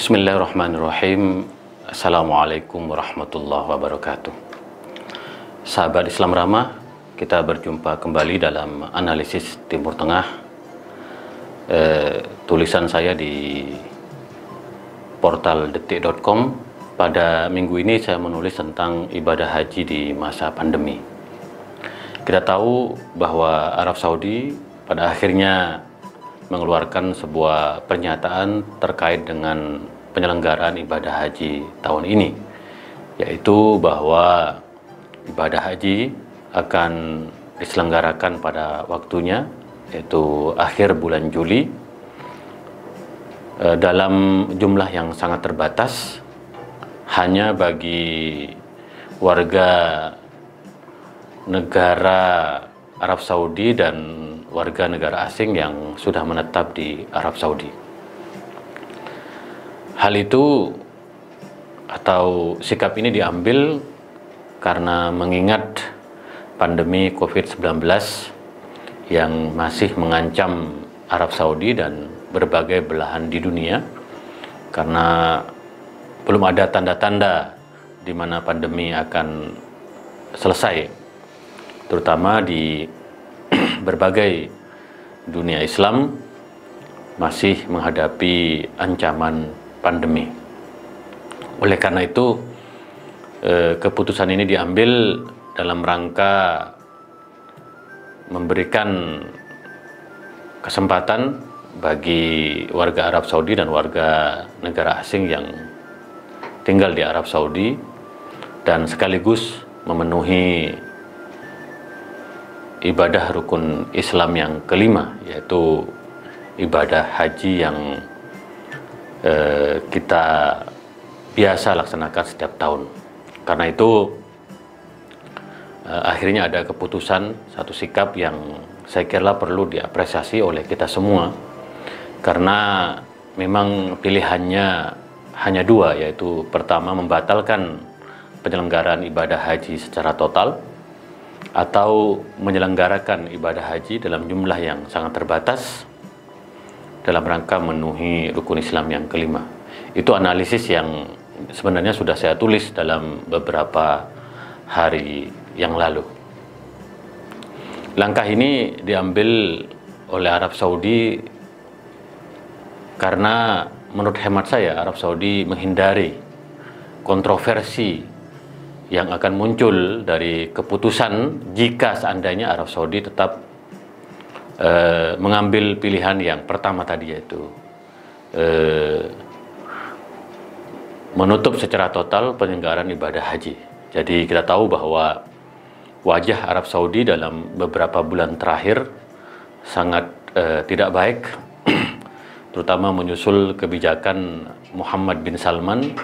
Bismillahirrahmanirrahim. Assalamualaikum warahmatullahi wabarakatuh. Sahabat Islam Ramah, kita berjumpa kembali dalam analisis Timur Tengah. Tulisan saya di portal detik.com. Pada minggu ini saya menulis tentang ibadah haji di masa pandemi. Kita tahu bahwa Arab Saudi pada akhirnya mengeluarkan sebuah pernyataan terkait dengan penyelenggaraan ibadah haji tahun ini, yaitu bahwa ibadah haji akan diselenggarakan pada waktunya, yaitu akhir bulan Juli, dalam jumlah yang sangat terbatas, hanya bagi warga negara Arab Saudi dan warga negara asing yang sudah menetap di Arab Saudi. Hal itu atau sikap ini diambil karena mengingat pandemi COVID-19 yang masih mengancam Arab Saudi dan berbagai belahan di dunia, karena belum ada tanda-tanda di mana pandemi akan selesai, terutama di berbagai dunia Islam masih menghadapi ancaman pandemi. Oleh karena itu, keputusan ini diambil dalam rangka memberikan kesempatan bagi warga Arab Saudi dan warga negara asing yang tinggal di Arab Saudi, dan sekaligus memenuhi ibadah rukun Islam yang kelima, yaitu ibadah haji yang kita biasa laksanakan setiap tahun. Karena itu akhirnya ada keputusan, satu sikap yang saya kira perlu diapresiasi oleh kita semua, karena memang pilihannya hanya dua, yaitu pertama membatalkan penyelenggaraan ibadah haji secara total, atau menyelenggarakan ibadah haji dalam jumlah yang sangat terbatas dalam rangka memenuhi rukun Islam yang kelima. Itu analisis yang sebenarnya sudah saya tulis dalam beberapa hari yang lalu. Langkah ini diambil oleh Arab Saudi karena menurut hemat saya Arab Saudi menghindari kontroversi yang akan muncul dari keputusan jika seandainya Arab Saudi tetap mengambil pilihan yang pertama tadi, yaitu menutup secara total penyelenggaraan ibadah haji. Jadi kita tahu bahwa wajah Arab Saudi dalam beberapa bulan terakhir sangat tidak baik, terutama menyusul kebijakan Muhammad bin Salman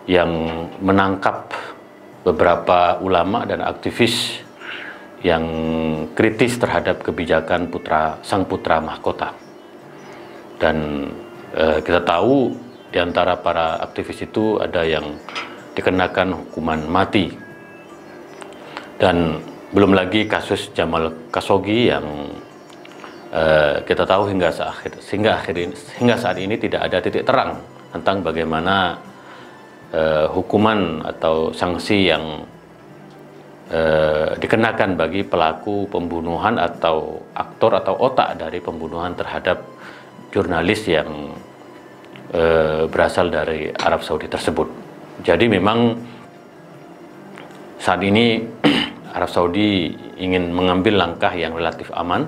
yang menangkap beberapa ulama dan aktivis yang kritis terhadap kebijakan sang putra mahkota. Dan kita tahu di antara para aktivis itu ada yang dikenakan hukuman mati. Dan belum lagi kasus Jamal Khashoggi yang kita tahu hingga saat ini tidak ada titik terang tentang bagaimana hukuman atau sanksi yang dikenakan bagi pelaku pembunuhan atau aktor atau otak dari pembunuhan terhadap jurnalis yang berasal dari Arab Saudi tersebut. Jadi memang saat ini Arab Saudi ingin mengambil langkah yang relatif aman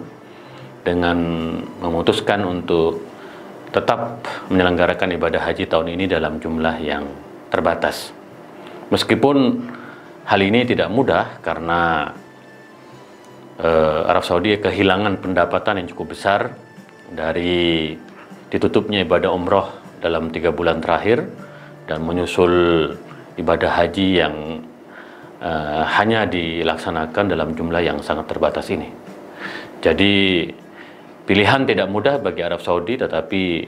dengan memutuskan untuk tetap menyelenggarakan ibadah haji tahun ini dalam jumlah yang terbatas. Meskipun hal ini tidak mudah karena Arab Saudi kehilangan pendapatan yang cukup besar dari ditutupnya ibadah umroh dalam 3 bulan terakhir, dan menyusul ibadah haji yang hanya dilaksanakan dalam jumlah yang sangat terbatas ini. Jadi pilihan tidak mudah bagi Arab Saudi, tetapi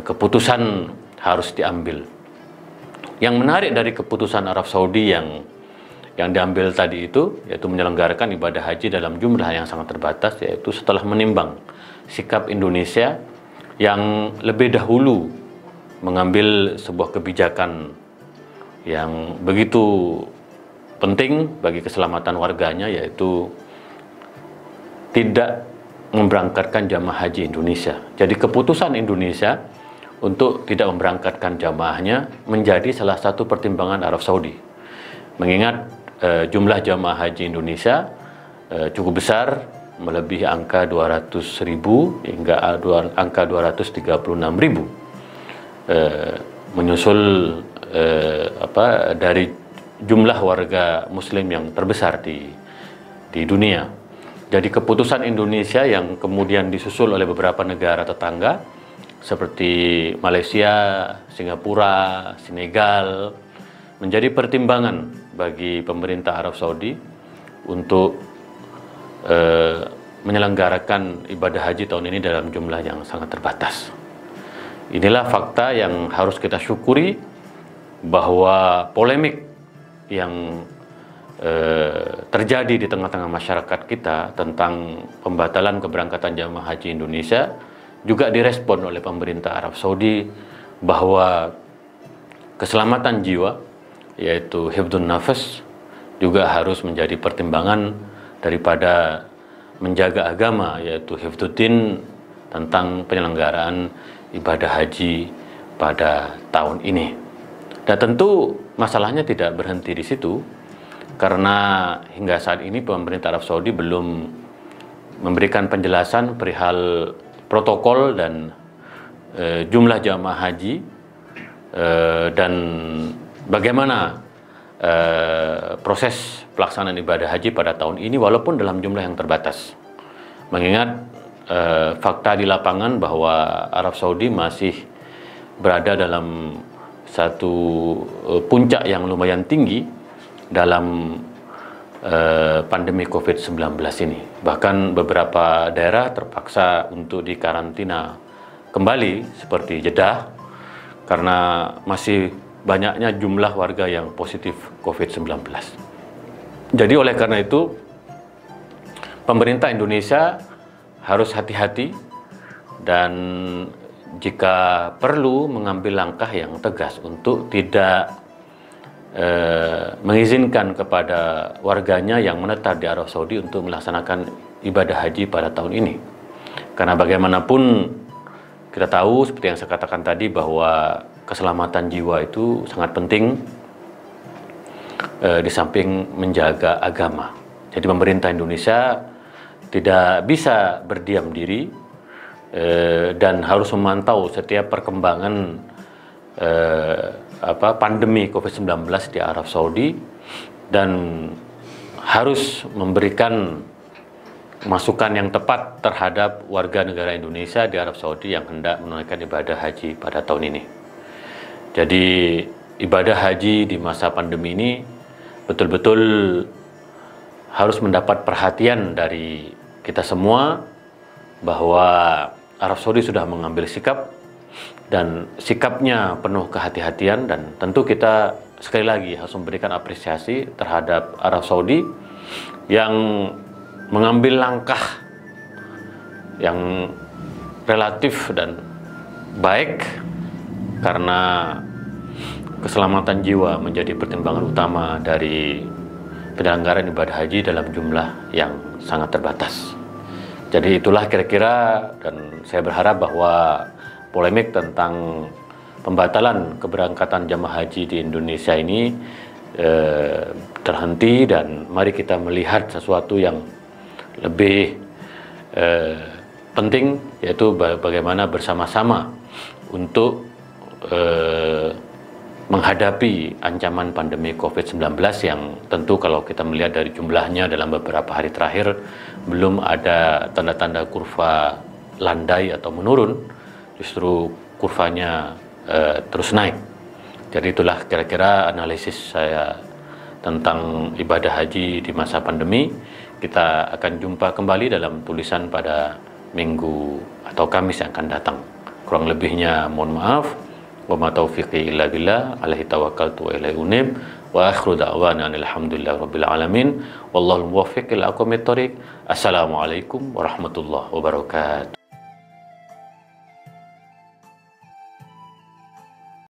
keputusan harus diambil. Yang menarik dari keputusan Arab Saudi yang diambil tadi itu, yaitu menyelenggarakan ibadah haji dalam jumlah yang sangat terbatas, yaitu setelah menimbang sikap Indonesia yang lebih dahulu mengambil sebuah kebijakan yang begitu penting bagi keselamatan warganya, yaitu tidak memberangkatkan jamaah haji Indonesia. Jadi keputusan Indonesia untuk tidak memberangkatkan jamaahnya menjadi salah satu pertimbangan Arab Saudi. Mengingat jumlah jamaah haji Indonesia cukup besar, melebihi angka 200.000 hingga angka 236.000, menyusul dari jumlah warga Muslim yang terbesar di dunia. Jadi keputusan Indonesia yang kemudian disusul oleh beberapa negara tetangga seperti Malaysia, Singapura, Senegal menjadi pertimbangan bagi pemerintah Arab Saudi untuk menyelenggarakan ibadah haji tahun ini dalam jumlah yang sangat terbatas. Inilah fakta yang harus kita syukuri, bahwa polemik yang terjadi di tengah-tengah masyarakat kita tentang pembatalan keberangkatan jamaah haji Indonesia juga direspon oleh pemerintah Arab Saudi, bahwa keselamatan jiwa, yaitu hifdzun nafas, juga harus menjadi pertimbangan daripada menjaga agama, yaitu hifdzuddin, tentang penyelenggaraan ibadah haji pada tahun ini. Dan tentu masalahnya tidak berhenti di situ, karena hingga saat ini pemerintah Arab Saudi belum memberikan penjelasan perihal protokol dan jumlah jamaah haji dan bagaimana proses pelaksanaan ibadah haji pada tahun ini walaupun dalam jumlah yang terbatas. Mengingat fakta di lapangan bahwa Arab Saudi masih berada dalam satu puncak yang lumayan tinggi dalam pandemi COVID-19 ini. Bahkan beberapa daerah terpaksa untuk dikarantina kembali seperti Jeddah karena masih banyaknya jumlah warga yang positif COVID-19. Jadi oleh karena itu pemerintah Indonesia harus hati-hati dan jika perlu mengambil langkah yang tegas untuk tidak mengizinkan kepada warganya yang menetap di Arab Saudi untuk melaksanakan ibadah haji pada tahun ini. Karena bagaimanapun kita tahu seperti yang saya katakan tadi bahwa keselamatan jiwa itu sangat penting di samping menjaga agama. Jadi pemerintah Indonesia tidak bisa berdiam diri dan harus memantau setiap perkembangan pandemi COVID-19 di Arab Saudi dan harus memberikan masukan yang tepat terhadap warga negara Indonesia di Arab Saudi yang hendak menunaikan ibadah haji pada tahun ini. Jadi ibadah haji di masa pandemi ini betul-betul harus mendapat perhatian dari kita semua, bahwa Arab Saudi sudah mengambil sikap dan sikapnya penuh kehati-hatian, dan tentu kita sekali lagi harus memberikan apresiasi terhadap Arab Saudi yang mengambil langkah yang relatif dan baik, karena keselamatan jiwa menjadi pertimbangan utama dari penyelenggaraan ibadah haji dalam jumlah yang sangat terbatas. Jadi itulah kira-kira, dan saya berharap bahwa polemik tentang pembatalan keberangkatan jamaah haji di Indonesia ini terhenti, dan mari kita melihat sesuatu yang lebih penting, yaitu bagaimana bersama-sama untuk menghadapi ancaman pandemi COVID-19 yang tentu kalau kita melihat dari jumlahnya dalam beberapa hari terakhir belum ada tanda-tanda kurva landai atau menurun, justru kurvanya terus naik. Jadi itulah kira-kira analisis saya tentang ibadah haji di masa pandemi. Kita akan jumpa kembali dalam tulisan pada minggu atau Kamis yang akan datang. Kurang lebihnya mohon maaf. Wa ma taufiqi illa billah, alaihi tawakkaltu wa ilaihi unib, wa akhiru da'wana alhamdulillahi rabbil alamin, wallahu muwaffiq ila aqwamit thoriq. Assalamualaikum warahmatullahi wabarakatuh.